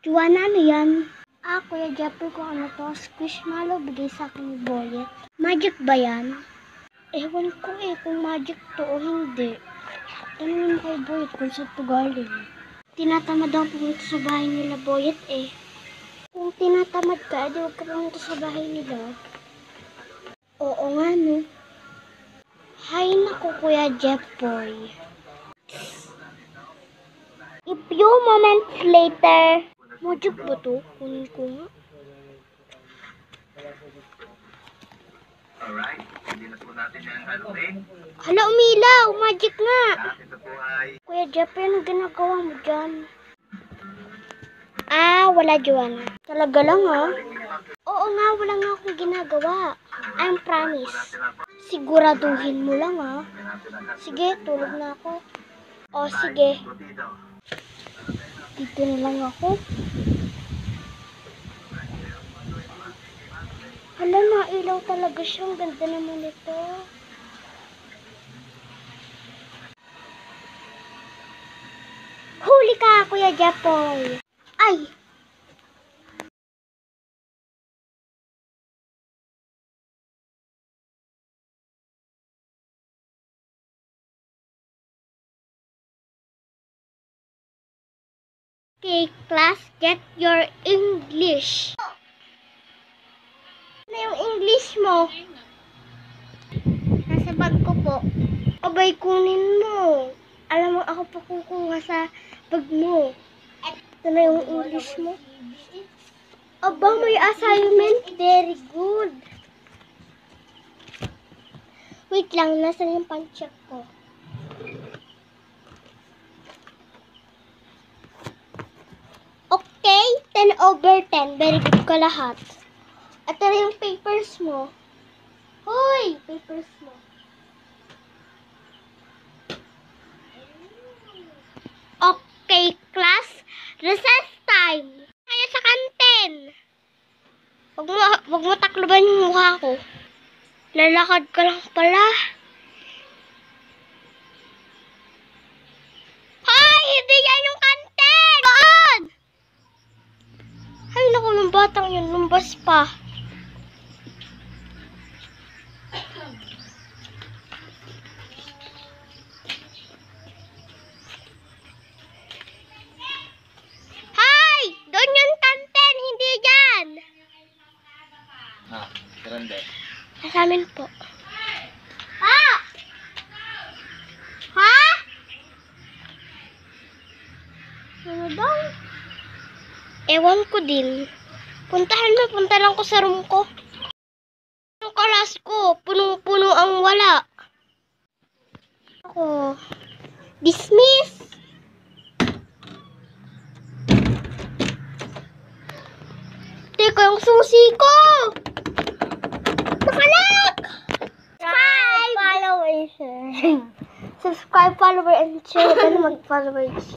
Juana, ano yan? Kuya Jeffrey, kung ano to, Squishmallow bigay sa akin ni Boyet. Magic ba yan? Ewan ko kung magic to o hindi. Tanungin mo kay Boyet kung saan to galing. Tinatamad ako pumunta sa bahay nila, Boyet Kung tinatamad ka, di huwag ka pumunta sa bahay nila. Oo nga, no? Hay naku, Kuya Jeffrey. A few moments later. Magic ba to? Kunin ko nga. Alright, hindi na po natin yan haluin. Hala, umilaw! Magic nga! Ito po ay... Kuya Jeffrey, anong ginagawa mo dyan? Wala, Joanna. Talaga lang, Oo nga, wala nga akong ginagawa. I promise. Siguraduhin mo lang, Sige, tulog na ako. Sige. Dito na lang ako. Hala, nailaw talaga siya. Ang ganda naman ito. Huli ka, Kuya Jeffrey. Ay! Okay, class, get your English. Ano yung English mo? Nasa bag ko po. Abay, kunin mo. Alam mo, ako pa kukuha sa bag mo. Ito na yung English mo. Aba, may assignment. Very good. Wait lang, nasa yung pan-check ko. Okay, 10/10. Very good ka lahat. Ito na yung papers mo. Hoy, papers mo. Okay, class. Recess time. Kaya sa kantin. Wag mo takloban yung mukha ko. Lalakad ka lang pala. Hoy, hindi yan yung kantin! Doon! Ay, naku, yung batang yun, lumbas pa. Doon yung kantin, hindi dyan. Grande. Sa amin po. Ha? Ano daw? Ewan ko din. Punta lang ko sa room ko. Yung kalas ko, punong-puno ang wala. Ako. Dismiss! Teka, yung susi ko! Nakalak! Subscribe, follow, and share. Subscribe, follow, and share. Ano mag-follow and share?